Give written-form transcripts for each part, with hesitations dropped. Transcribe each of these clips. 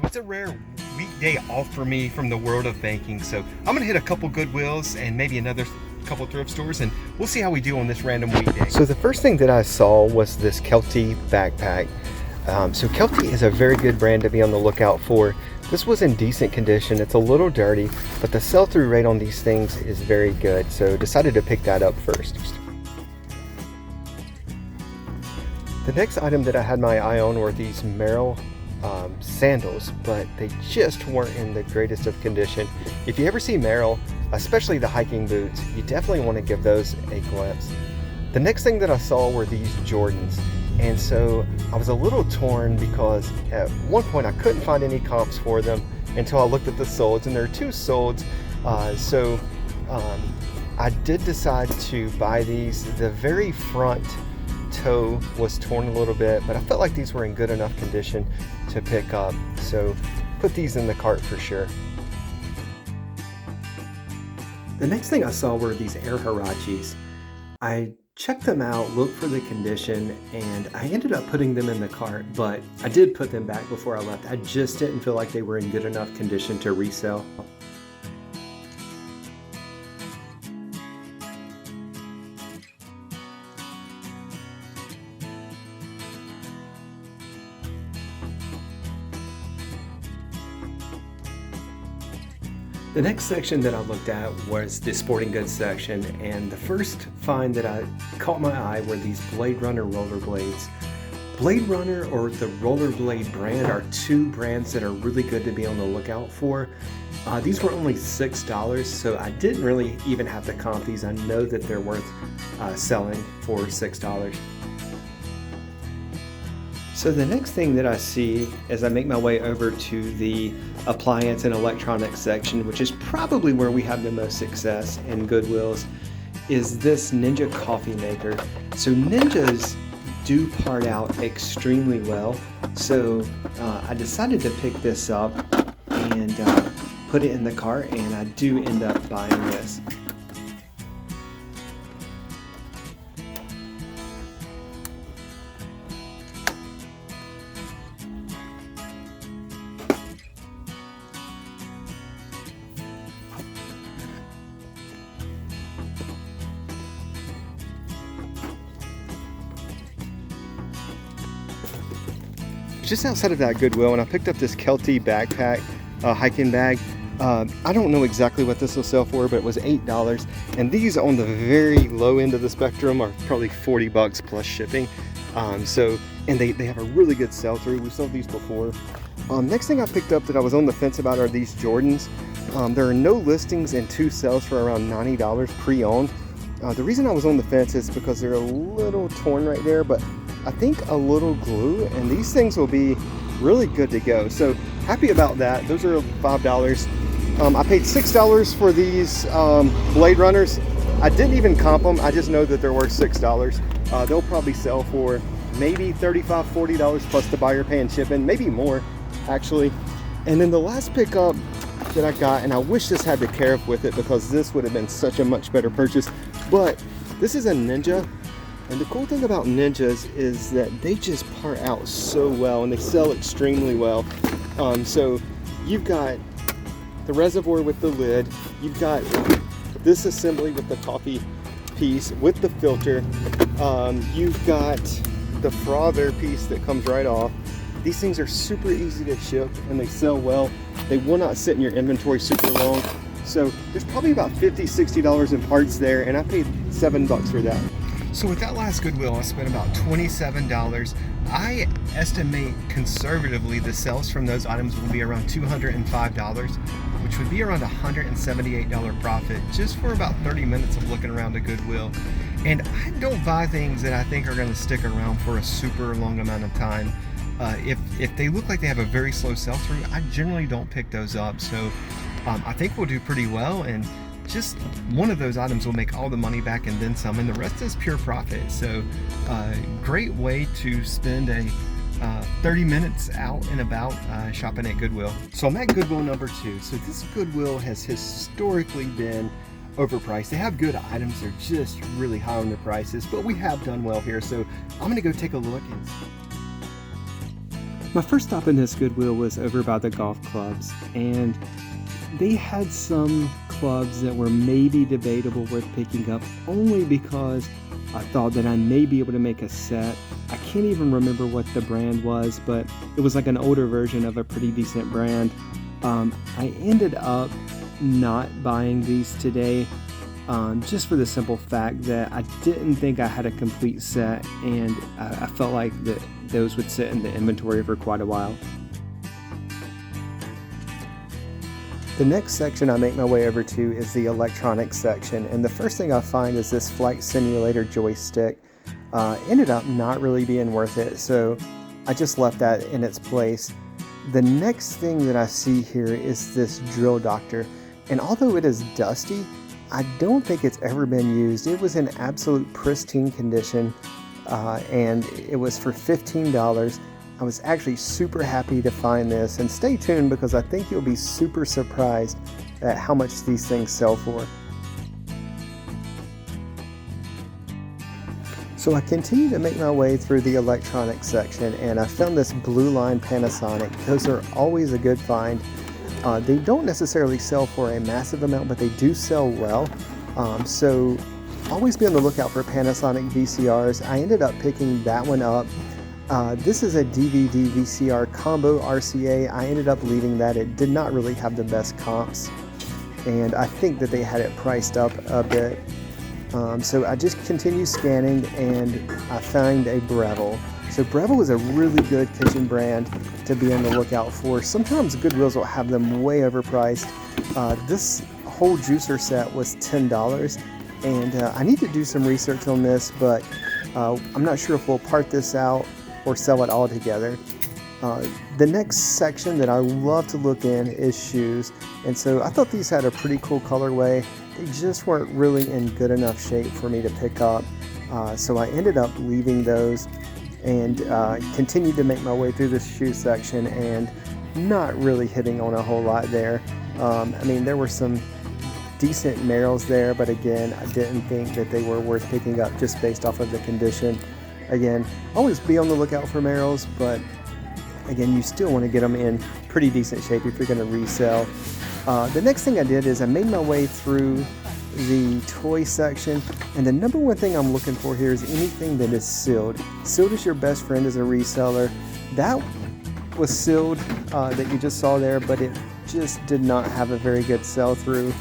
It's a rare weekday off for me from the world of banking, so I'm gonna hit a couple Goodwills and maybe another couple thrift stores, and we'll see how we do on this random weekday. So the first thing that I saw was this Kelty Backpack. So Kelty is a very good brand to be on the lookout for. This was in decent condition. It's a little dirty, but the sell-through rate on these things is very good, so decided to pick that up first. The next item that I had my eye on were these Merrell sandals, but they just weren't in the greatest of condition. If you ever see Merrell, especially the hiking boots, you definitely want to give those a glimpse. The next thing that I saw were these Jordans, and so I was a little torn because at one point I couldn't find any comps for them until I looked at the soles, and there are two soles, so I did decide to buy these. The very front toe was torn a little bit, but I felt like these were in good enough condition to pick up, so put these in the cart for sure. The next thing I saw were these air Huaraches. I checked them out, looked for the condition, and I ended up putting them in the cart, but I did put them back before I left. I just didn't feel like they were in good enough condition to resell. The next section that I looked at was the sporting goods section, and the first find that I caught my eye were these Blade Runner rollerblades. Blade Runner or the Rollerblade brand are two brands that are really good to be on the lookout for. These were only $6, so I didn't really even have to comp these. I know that they're worth selling for $6. So the next thing that I see as I make my way over to the appliance and electronics section, which is probably where we have the most success in Goodwills, is this Ninja coffee maker. So Ninjas do part out extremely well, so I decided to pick this up and put it in the cart, and I do end up buying this. Just outside of that Goodwill, and I picked up this Kelty Backpack hiking bag. I don't know exactly what this will sell for, but it was $8, and these on the very low end of the spectrum are probably $40 plus shipping. And they have a really good sell-through. We sold these before. Next thing I picked up that I was on the fence about are these Jordans. There are no listings and two sales for around $90 pre-owned. The reason I was on the fence is because they're a little torn right there, but I think a little glue and these things will be really good to go. So happy about that. Those are $5. I paid $6 for these Blade Runners. I didn't even comp them. I just know that they're worth $6. They'll probably sell for maybe $35, $40 plus the buyer paying shipping, maybe more actually. And then the last pickup that I got, and I wish this had the Kerr with it because this would have been such a much better purchase, but this is a Ninja. And the cool thing about Ninjas is that they just part out so well and they sell extremely well. So you've got the reservoir with the lid, you've got this assembly with the coffee piece with the filter, you've got the frother piece that comes right off. These things are super easy to ship and they sell well. They will not sit in your inventory super long. So there's probably about $50, $60 in parts there, and I paid $7 for that. So with that last Goodwill, I spent about $27. I estimate conservatively the sales from those items will be around $205, which would be around a $178 profit just for about 30 minutes of looking around a Goodwill. And I don't buy things that I think are going to stick around for a super long amount of time. If they look like they have a very slow sell-through, I generally don't pick those up. So I think we'll do pretty well, and just one of those items will make all the money back and then some, and the rest is pure profit. So great way to spend a 30 minutes out and about shopping at Goodwill. So I'm at Goodwill number 2. So this Goodwill has historically been overpriced. They have good items, they're just really high on their prices, but we have done well here, so I'm gonna go take a look. My first stop in this Goodwill was over by the golf clubs, and they had some clubs that were maybe debatable worth picking up, only because I thought that I may be able to make a set. I can't even remember what the brand was, but it was like an older version of a pretty decent brand. I ended up not buying these today, just for the simple fact that I didn't think I had a complete set, and I felt like that those would sit in the inventory for quite a while. The next section I make my way over to is the electronics section, and the first thing I find is this flight simulator joystick. Ended up not really being worth it, so I just left that in its place. The next thing that I see here is this drill doctor, and although it is dusty, I don't think it's ever been used. It was in absolute pristine condition, and it was for $15. I was actually super happy to find this, and stay tuned because I think you'll be super surprised at how much these things sell for. So I continue to make my way through the electronics section, and I found this blue line Panasonic. Those are always a good find. They don't necessarily sell for a massive amount, but they do sell well. So always be on the lookout for Panasonic VCRs. I ended up picking that one up. This is a DVD Vcr combo RCA. I ended up leaving that. It did not really have the best comps, and I think that they had it priced up a bit. So I just continue scanning, and I find a Breville. So Breville is a really good kitchen brand to be on the lookout for. Sometimes Goodwills will have them way overpriced. This whole juicer set was $10, and I need to do some research on this, but I'm not sure if we'll part this out or sell it all together. The next section that I love to look in is shoes, and so I thought these had a pretty cool colorway. They just weren't really in good enough shape for me to pick up, so I ended up leaving those and continued to make my way through this shoe section, and not really hitting on a whole lot there. I mean, there were some decent Merrells there, but again, I didn't think that they were worth picking up just based off of the condition. Again, always be on the lookout for Merrells, but again, you still want to get them in pretty decent shape if you're going to resell. The next thing I did is I made my way through the toy section, and the number one thing I'm looking for here is anything that is sealed. Sealed is your best friend as a reseller. That was sealed that you just saw there, but it just did not have a very good sell-through.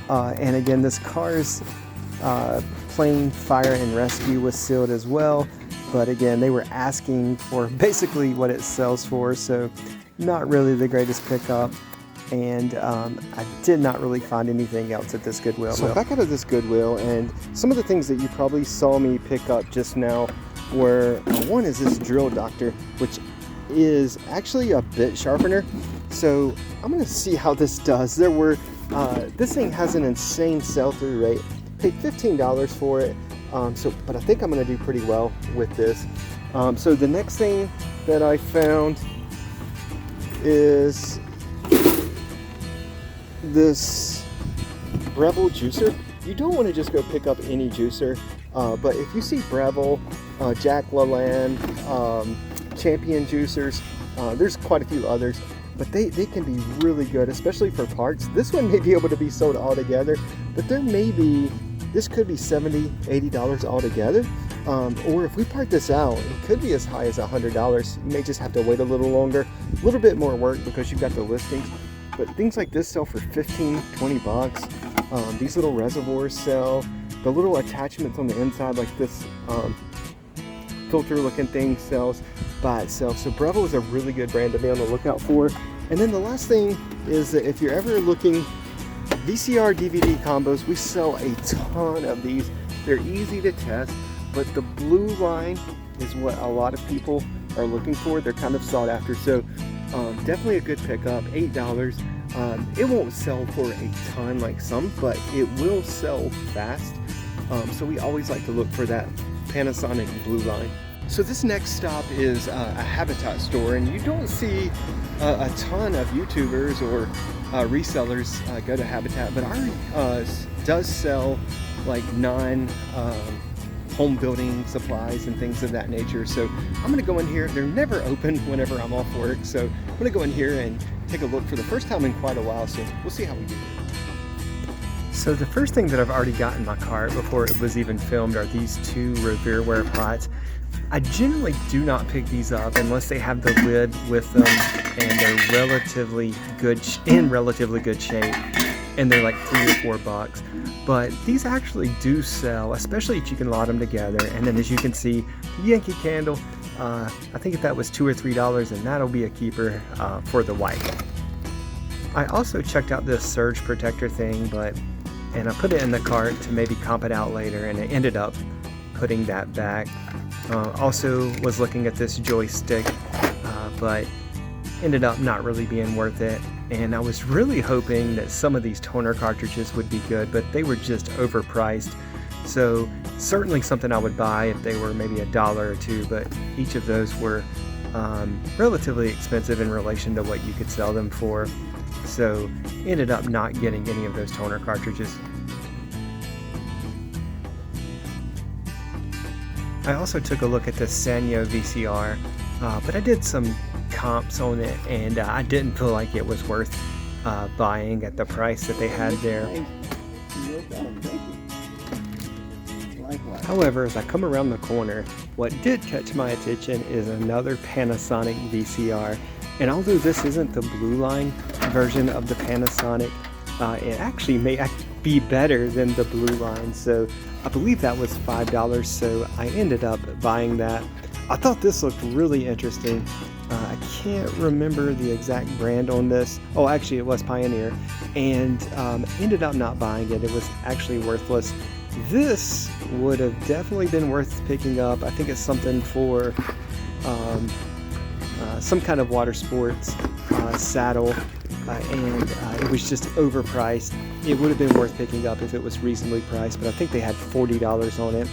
And again, this Car's plane fire and rescue was sealed as well, but again, they were asking for basically what it sells for, so not really the greatest pickup. And I did not really find anything else at this Goodwill. So back out of this Goodwill, and some of the things that you probably saw me pick up just now were, one is this drill doctor, which is actually a bit sharpener. So I'm gonna see how this does. There were, this thing has an insane sell-through rate. Paid $15 for it, but I think I'm gonna do pretty well with this. So the next thing that I found is this Breville Juicer. You don't want to just go pick up any juicer, but if you see Breville, Jack LaLanne, Champion juicers, there's quite a few others, but they can be really good, especially for parts. This one may be able to be sold all together, but this could be $70, $80 altogether. Or if we part this out, it could be as high as $100. You may just have to wait a little longer, a little bit more work because you've got the listings. But things like this sell for 15, 20 bucks. These little reservoirs sell. The little attachments on the inside, like this filter looking thing, sells by itself. So Breville is a really good brand to be on the lookout for. And then the last thing is that if you're ever looking, Vcr Dvd Combos, we sell a ton of these. They're easy to test, but the blue line is what a lot of people are looking for. They're kind of sought after. So definitely a good pickup, $8. It won't sell for a ton like some, but it will sell fast. So we always like to look for that Panasonic blue line. So this next stop is a Habitat store, and you don't see a ton of YouTubers or resellers go to Habitat, but our does sell like home building supplies and things of that nature. So I'm gonna go in here. They're never open whenever I'm off work, so I'm gonna go in here and take a look for the first time in quite a while, so we'll see how we do. So the first thing that I've already got in my cart before it was even filmed are these two Reverware pots. I generally do not pick these up unless they have the lid with them and they're relatively good shape, and they're like $3 or $4. But these actually do sell, especially if you can lot them together. And then as you can see, the Yankee candle, I think if that was $2 or $3, and that'll be a keeper for the wife. I also checked out this surge protector thing, and I put it in the cart to maybe comp it out later, and I ended up putting that back. Also was looking at this joystick, but ended up not really being worth it. And I was really hoping that some of these toner cartridges would be good, but they were just overpriced. So certainly something I would buy if they were maybe $1 or $2, but each of those were relatively expensive in relation to what you could sell them for. So ended up not getting any of those toner cartridges. I also took a look at the Sanyo Vcr, but I did some comps on it, and I didn't feel like it was worth buying at the price that they had there. However, as I come around the corner, what did catch my attention is another Panasonic Vcr. And although this isn't the blue line version of the Panasonic, it actually may be better than the blue line. So I believe that was $5, so I ended up buying that. I thought this looked really interesting. I can't remember the exact brand on this. Oh, actually it was Pioneer, and ended up not buying it. It was actually worthless. This would have definitely been worth picking up. I think it's something for some kind of water sports saddle, and it was just overpriced. It would have been worth picking up if it was reasonably priced, but I think they had $40 on it.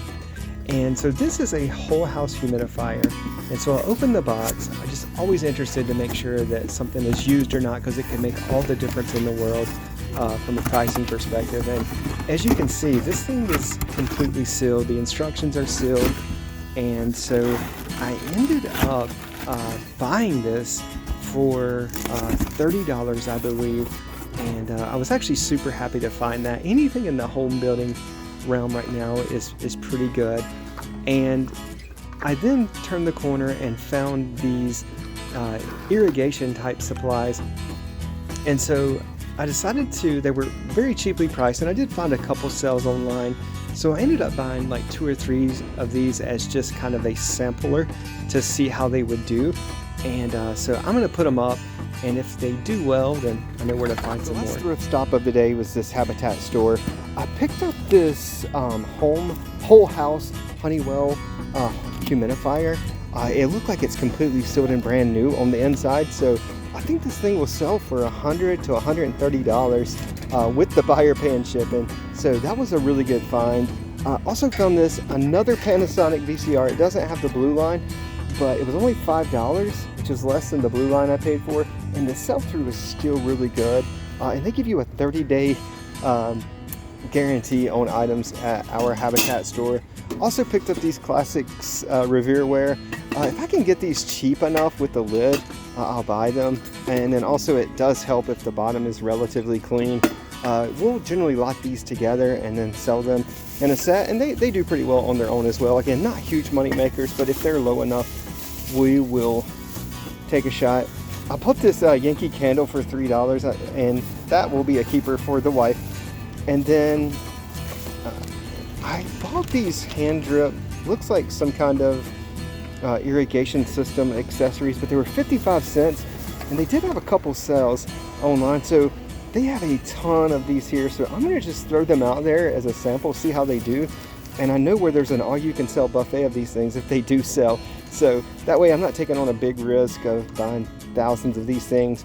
And so this is a whole house humidifier, and so I'll open the box. I'm just always interested to make sure that something is used or not, because it can make all the difference in the world from a pricing perspective. And as you can see, this thing is completely sealed. The instructions are sealed, and so I ended up buying this for $30, I believe, and I was actually super happy to find that. Anything in the home building realm right now is pretty good. And I then turned the corner and found these irrigation type supplies, and so I decided they were very cheaply priced, and I did find a couple sales online, so I ended up buying like 2 or 3 of these as just kind of a sampler to see how they would do. And so I'm going to put them up, and if they do well, then I know where to find some more. The last thrift stop of the day was this Habitat store. I picked up this whole house Honeywell humidifier. It looked like it's completely sealed and brand new on the inside, so I think this thing will sell for $100 to $130 with the buyer paying shipping. So that was a really good find. Also found another Panasonic Vcr. It doesn't have the blue line, but it was only $5, which is less than the blue line I paid for, and the sell-through was still really good. And they give you a 30-day guarantee on items at our Habitat store. Also picked up these classics Reverware. If I can get these cheap enough with the lid, I'll buy them. And then also it does help if the bottom is relatively clean. We'll generally lock these together and then sell them in a set, and they do pretty well on their own as well. Again, not huge money makers, but if they're low enough, we will take a shot. I bought this Yankee candle for $3, and that will be a keeper for the wife. And then I bought these hand drip, looks like some kind of irrigation system accessories, but they were 55 cents, and they did have a couple sales online, so they have a ton of these here. So I'm gonna just throw them out there as a sample, see how they do. And I know where there's an all-you-can-sell buffet of these things if they do sell, so that way I'm not taking on a big risk of buying thousands of these things.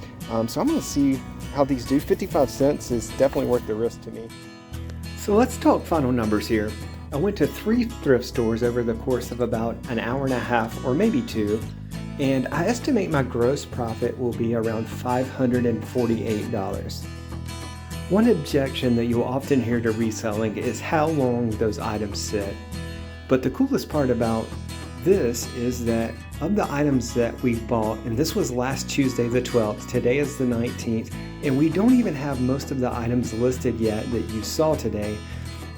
So I'm gonna see how these do. 55 cents is definitely worth the risk to me. So let's talk final numbers here. I went to 3 thrift stores over the course of about an hour and a half, or maybe 2, and I estimate my gross profit will be around $548. One objection that you'll often hear to reselling is how long those items sit. But the coolest part about this is that of the items that we bought, and this was last Tuesday the 12th, today is the 19th, and we don't even have most of the items listed yet that you saw today,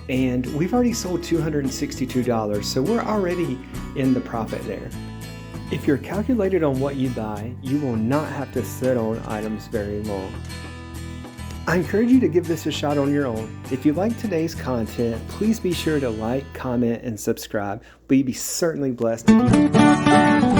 and we've already sold $262, so we're already in the profit there. If you're calculated on what you buy, you will not have to sit on items very long. I encourage you to give this a shot on your own. If you like today's content, please be sure to like, comment, and subscribe. We'd be certainly blessed if you